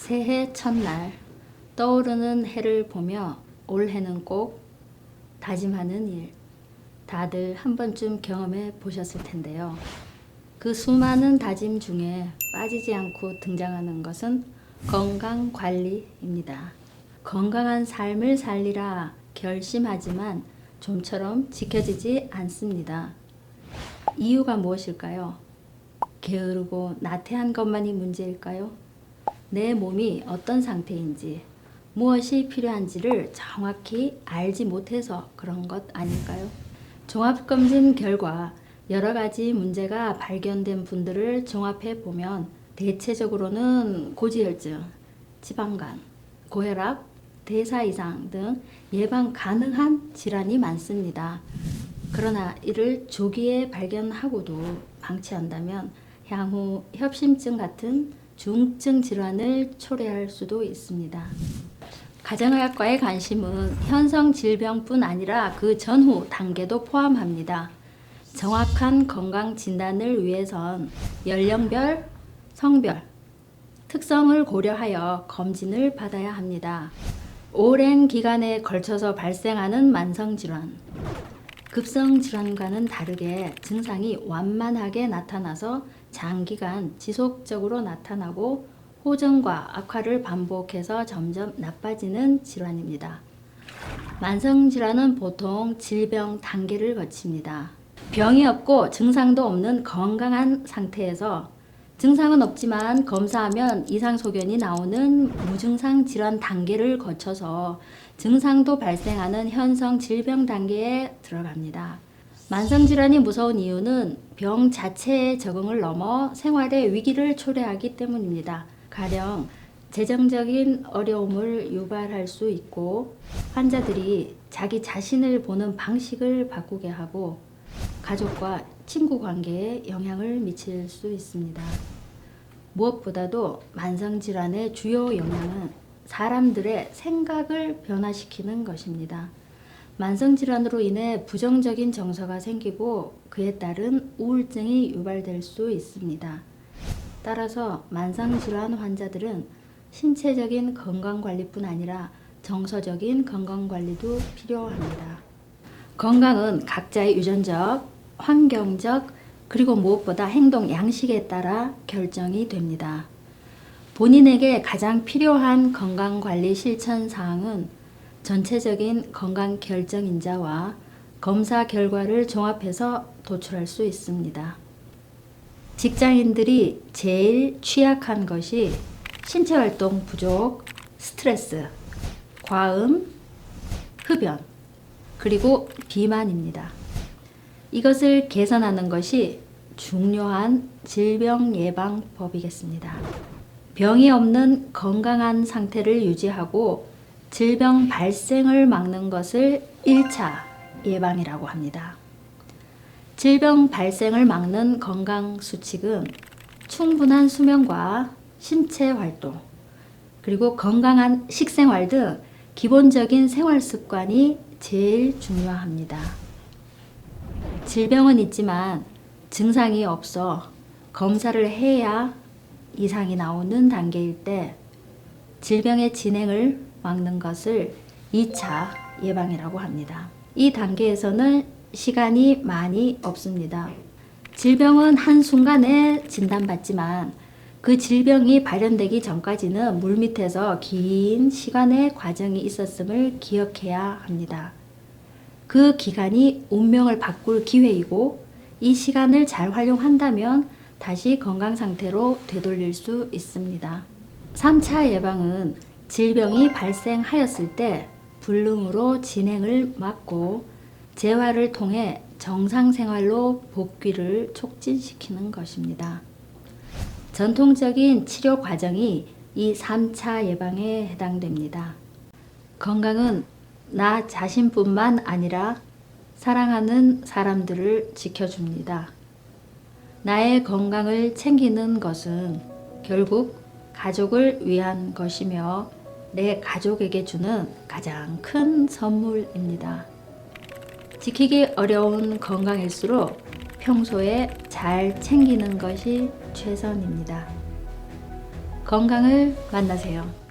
새해 첫날 떠오르는 해를 보며 올해는 꼭 다짐하는 일, 다들 한 번쯤 경험해 보셨을 텐데요. 그 수많은 다짐 중에 빠지지 않고 등장하는 것은 건강관리입니다. 건강한 삶을 살리라 결심하지만 좀처럼 지켜지지 않습니다. 이유가 무엇일까요? 게으르고 나태한 것만이 문제일까요? 내 몸이 어떤 상태인지, 무엇이 필요한지를 정확히 알지 못해서 그런 것 아닐까요? 종합검진 결과 여러 가지 문제가 발견된 분들을 종합해 보면 대체적으로는 고지혈증, 지방간, 고혈압, 대사 이상 등 예방 가능한 질환이 많습니다. 그러나 이를 조기에 발견하고도 방치한다면 향후 협심증 같은 중증 질환을 초래할 수도 있습니다. 가정의학과의 관심은 현성 질병뿐 아니라 그 전후 단계도 포함합니다. 정확한 건강 진단을 위해선 연령별, 성별, 특성을 고려하여 검진을 받아야 합니다. 오랜 기간에 걸쳐서 발생하는 만성질환, 급성질환과는 다르게 증상이 완만하게 나타나서 장기간 지속적으로 나타나고 호전과 악화를 반복해서 점점 나빠지는 질환입니다. 만성질환은 보통 질병 단계를 거칩니다. 병이 없고 증상도 없는 건강한 상태에서 증상은 없지만 검사하면 이상 소견이 나오는 무증상 질환 단계를 거쳐서 증상도 발생하는 현성 질병 단계에 들어갑니다. 만성질환이 무서운 이유는 병 자체의 적응을 넘어 생활의 위기를 초래하기 때문입니다. 가령 재정적인 어려움을 유발할 수 있고 환자들이 자기 자신을 보는 방식을 바꾸게 하고 가족과 친구 관계에 영향을 미칠 수 있습니다. 무엇보다도 만성질환의 주요 영향은 사람들의 생각을 변화시키는 것입니다. 만성질환으로 인해 부정적인 정서가 생기고 그에 따른 우울증이 유발될 수 있습니다. 따라서 만성질환 환자들은 신체적인 건강관리뿐 아니라 정서적인 건강관리도 필요합니다. 건강은 각자의 유전적, 환경적, 그리고 무엇보다 행동 양식에 따라 결정이 됩니다. 본인에게 가장 필요한 건강관리 실천 사항은 전체적인 건강 결정인자와 검사 결과를 종합해서 도출할 수 있습니다. 직장인들이 제일 취약한 것이 신체활동 부족, 스트레스, 과음, 흡연, 그리고 비만입니다. 이것을 개선하는 것이 중요한 질병 예방법이겠습니다. 병이 없는 건강한 상태를 유지하고 질병 발생을 막는 것을 1차 예방이라고 합니다. 질병 발생을 막는 건강 수칙은 충분한 수면과 신체 활동, 그리고 건강한 식생활 등 기본적인 생활 습관이 제일 중요합니다. 질병은 있지만 증상이 없어 검사를 해야 이상이 나오는 단계일 때 질병의 진행을 막는 것을 2차 예방이라고 합니다. 이 단계에서는 시간이 많이 없습니다. 질병은 한순간에 진단받지만 그 질병이 발현되기 전까지는 물밑에서 긴 시간의 과정이 있었음을 기억해야 합니다. 그 기간이 운명을 바꿀 기회이고 이 시간을 잘 활용한다면 다시 건강 상태로 되돌릴 수 있습니다. 3차 예방은 질병이 발생하였을 때 불능으로 진행을 막고 재활을 통해 정상생활로 복귀를 촉진시키는 것입니다. 전통적인 치료 과정이 이 3차 예방에 해당됩니다. 건강은 나 자신뿐만 아니라 사랑하는 사람들을 지켜줍니다. 나의 건강을 챙기는 것은 결국 가족을 위한 것이며 내 가족에게 주는 가장 큰 선물입니다. 지키기 어려운 건강일수록 평소에 잘 챙기는 것이 최선입니다. 건강을 만나세요.